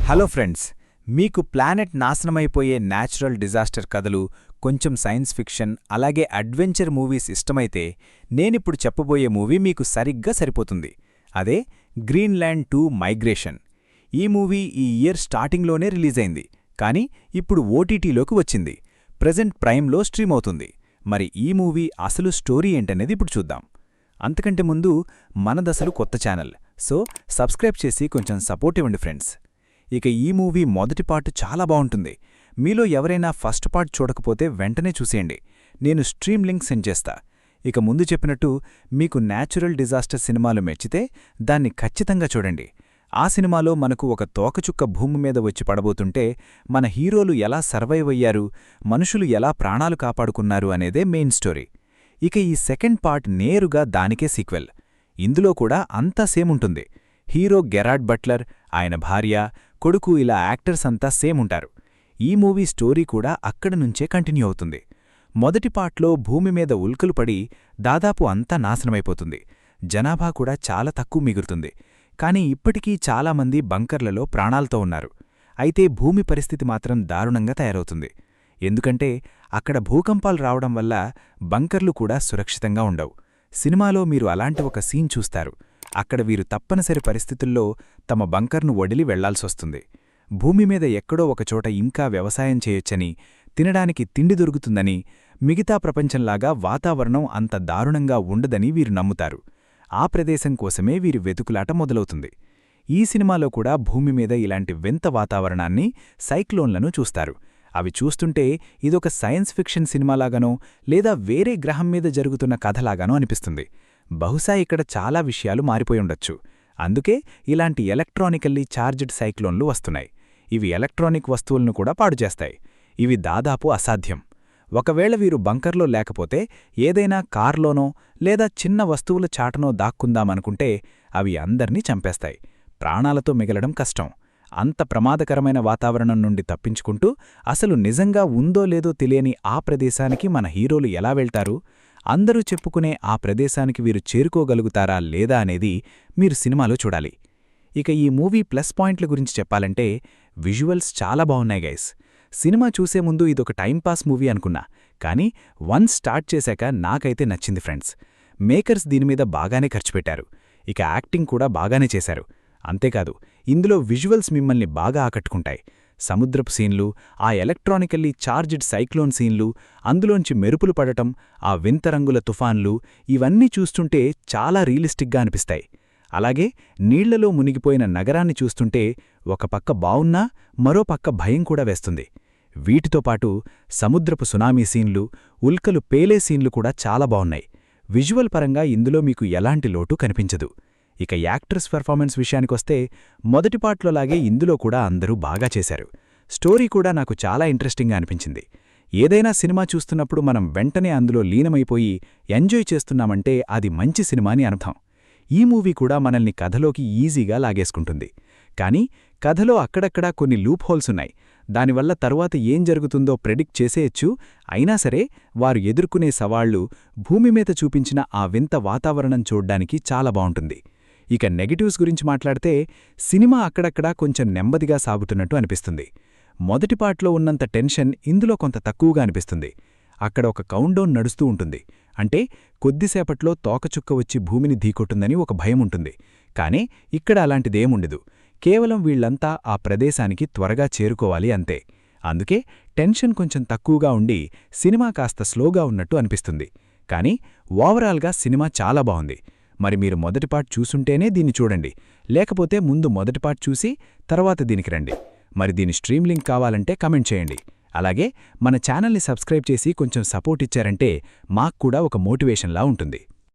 Hello friends, మీకు planet నాశనమైపోయే natural disaster కథలు, కొంచెం సైన్స్ ఫిక్షన్, అలాగే అడ్వెంచర్ మూవీస్ ఇష్టమైతే నేనిప్పుడు చెప్పబోయే మూవీ మీకు సరిగ్గా సరిపోతుంది. అదే గ్రీన్లాండ్ 2 మైగ్రేషన్. ఈ మూవీ ఈ ఇయర్ స్టార్టింగ్లోనే రిలీజైంది, కానీ ఇప్పుడు ఓటీటీలోకి వచ్చింది. ప్రెజెంట్ ప్రైమ్లో స్ట్రీమ్ అవుతుంది. మరి ఈ మూవీ అసలు స్టోరీ ఏంటనేది ఇప్పుడు చూద్దాం. అంతకంటే ముందు మనదసలు కొత్త ఛానల్, సో సబ్స్క్రైబ్ చేసి కొంచెం సపోర్ట్ ఇవ్వండి ఫ్రెండ్స్. ఇక ఈ మూవీ మొదటి పార్ట్ చాలా బావుంటుంది. మీలో ఎవరైనా ఫస్ట్ పార్ట్ చూడకపోతే వెంటనే చూసేయండి. నేను స్ట్రీమ్ లింక్ సెండ్ చేస్తా. ఇక ముందు చెప్పినట్టు మీకు న్యాచురల్ డిజాస్టర్ సినిమాలు మెచ్చితే దాన్ని ఖచ్చితంగా చూడండి. ఆ సినిమాలో మనకు ఒక తోకచుక్క భూమి మీద వచ్చి పడబోతుంటే మన హీరోలు ఎలా సర్వైవ్ అయ్యారు, మనుషులు ఎలా ప్రాణాలు కాపాడుకున్నారు అనేదే మెయిన్ స్టోరీ. ఇక ఈ సెకండ్ పార్ట్ నేరుగా దానికే సీక్వెల్. ఇందులో కూడా అంతా సేమ్ ఉంటుంది. హీరో గెరార్డ్ బట్లర్, ఆయన భార్య, కొడుకు ఇలా యాక్టర్స్ అంతా సేమ్ ఉంటారు. ఈ మూవీ స్టోరీ కూడా అక్కడి నుంచే కంటిన్యూ అవుతుంది. మొదటి పార్ట్లో భూమి మీద ఉల్కలు పడి దాదాపు అంతా నాశనమైపోతుంది. జనాభా కూడా చాలా తక్కువ మిగులుతుంది. కానీ ఇప్పటికీ చాలామంది బంకర్లలో ప్రాణాలతో ఉన్నారు. అయితే భూమి పరిస్థితి మాత్రం దారుణంగా తయారవుతుంది. ఎందుకంటే అక్కడ భూకంపాలు రావడం వల్ల బంకర్లు కూడా సురక్షితంగా ఉండవు. సినిమాలో మీరు అలాంటి ఒక సీన్ చూస్తారు. అక్కడ వీరు తప్పనిసరి పరిస్థితుల్లో తమ బంకర్ను వదిలి వెళ్లాల్సొస్తుంది. భూమి మీద ఎక్కడో ఒకచోట ఇంకా వ్యవసాయం చేయొచ్చని, తినడానికి తిండి దొరుకుతుందని, మిగతా ప్రపంచంలాగా వాతావరణం అంత దారుణంగా ఉండదని వీరు నమ్ముతారు. ఆ ప్రదేశం కోసమే వీరి వెతుకులాట మొదలవుతుంది. ఈ సినిమాలో కూడా భూమి మీద ఇలాంటి వింత వాతావరణాన్ని, సైక్లోన్లను చూస్తారు. అవి చూస్తుంటే ఇదొక సైన్స్ ఫిక్షన్ సినిమాలాగానో లేదా వేరే గ్రహం మీద జరుగుతున్న కథలాగానో అనిపిస్తుంది. బహుశా ఇక్కడ చాలా విషయాలు మారిపోయుండొచ్చు. అందుకే ఇలాంటి ఎలక్ట్రానికల్లీ ఛార్జ్డ్ సైక్లోన్లు వస్తున్నాయి. ఇవి ఎలక్ట్రానిక్ వస్తువులను కూడా పాడుచేస్తాయి. ఇవి దాదాపు అసాధ్యం. ఒకవేళ వీరు బంకర్లో లేకపోతే ఏదైనా కార్లోనో లేదా చిన్న వస్తువుల చాటనో దాక్కుందామనుకుంటే అవి అందర్నీ చంపేస్తాయి. ప్రాణాలతో మిగలడం కష్టం. అంత ప్రమాదకరమైన వాతావరణం నుండి తప్పించుకుంటూ అసలు నిజంగా ఉందో లేదో తెలియని ఆ ప్రదేశానికి మన హీరోలు ఎలా వెళ్తారు? అందరూ చెప్పుకునే ఆ ప్రదేశానికి వీరు చేరుకోగలుగుతారా లేదా అనేది మీరు సినిమాలో చూడాలి. ఇక ఈ మూవీ ప్లస్ పాయింట్ల గురించి చెప్పాలంటే విజువల్స్ చాలా బావున్నాయి గైస్. సినిమా చూసే ముందు ఇదొక టైంపాస్ మూవీ అనుకున్నా, కానీ వన్స్ స్టార్ట్ చేశాక నాకైతే నచ్చింది ఫ్రెండ్స్. మేకర్స్ దీనిమీద బాగానే ఖర్చుపెట్టారు. ఇక యాక్టింగ్ కూడా బాగానే చేశారు. అంతేకాదు, ఇందులో విజువల్స్ మిమ్మల్ని బాగా ఆకట్టుకుంటాయి. సముద్రపు సీన్లు, ఆ ఎలక్ట్రానికల్లీ ఛార్జ్డ్ సైక్లోన్ సీన్లు, అందులోంచి మెరుపులు పడటం, ఆ వింత రంగుల తుఫాన్లు, ఇవన్నీ చూస్తుంటే చాలా రియలిస్టిక్గా అనిపిస్తాయి. అలాగే నీళ్లలో మునిగిపోయిన నగరాన్ని చూస్తుంటే ఒక పక్క బావున్నా మరో పక్క భయం కూడా వేస్తుంది. వీటితో పాటు సముద్రపు సునామీ సీన్లు, ఉల్కలు పేలే సీన్లు కూడా చాలా బావున్నాయి. విజువల్ పరంగా ఇందులో మీకు ఎలాంటి లోటు కనిపించదు. ఇక యాక్టర్స్ పెర్ఫార్మెన్స్ విషయానికొస్తే మొదటి పార్ట్లోలాగే ఇందులో కూడా అందరూ బాగా చేశారు. స్టోరీ కూడా నాకు చాలా ఇంట్రెస్టింగ్గా అనిపించింది. ఏదైనా సినిమా చూస్తున్నప్పుడు మనం వెంటనే అందులో లీనమైపోయి ఎంజాయ్ చేస్తున్నామంటే అది మంచి సినిమాని అర్థం. ఈ మూవీ కూడా మనల్ని కథలోకి ఈజీగా లాగేసుకుంటుంది. కానీ కథలో అక్కడక్కడా కొన్ని లూప్ హోల్స్ ఉన్నాయి. దానివల్ల తరువాత ఏం జరుగుతుందో ప్రెడిక్ట్ చేసేయచ్చు. అయినా సరే వారు ఎదుర్కొనే సవాళ్లు, భూమి మీద చూపించిన ఆ వింత వాతావరణం చూడ్డానికి చాలా బావుంటుంది. ఇక నెగటివ్స్ గురించి మాట్లాడితే సినిమా అక్కడక్కడా కొంచెం నెమ్మదిగా సాగుతున్నట్టు అనిపిస్తుంది. మొదటి పార్ట్లో ఉన్నంత టెన్షన్ ఇందులో కొంత తక్కువగా అనిపిస్తుంది. అక్కడ ఒక కౌంట్డౌన్ నడుస్తూ ఉంటుంది. అంటే కొద్దిసేపట్లో తోకచుక్క వచ్చి భూమిని ఢీకొట్టుందని ఒక భయం ఉంటుంది. కానీ ఇక్కడ అలాంటిదేముండదు. కేవలం వీళ్లంతా ఆ ప్రదేశానికి త్వరగా చేరుకోవాలి అంతే. అందుకే టెన్షన్ కొంచెం తక్కువగా ఉండి సినిమా కాస్త స్లోగా ఉన్నట్టు అనిపిస్తుంది. కానీ ఓవరాల్గా సినిమా చాలా బావుంది. మరి మీరు మొదటి పార్ట్ చూసుంటేనే దీన్ని చూడండి, లేకపోతే ముందు మొదటి పార్ట్ చూసి తర్వాత దీనికి రండి. మరి దీని స్ట్రీమ్ లింక్ కావాలంటే కమెంట్ చేయండి. అలాగే మన ఛానల్ని సబ్స్క్రైబ్ చేసి కొంచెం సపోర్ట్ ఇచ్చారంటే మాక్కూడా ఒక మోటివేషన్లా ఉంటుంది.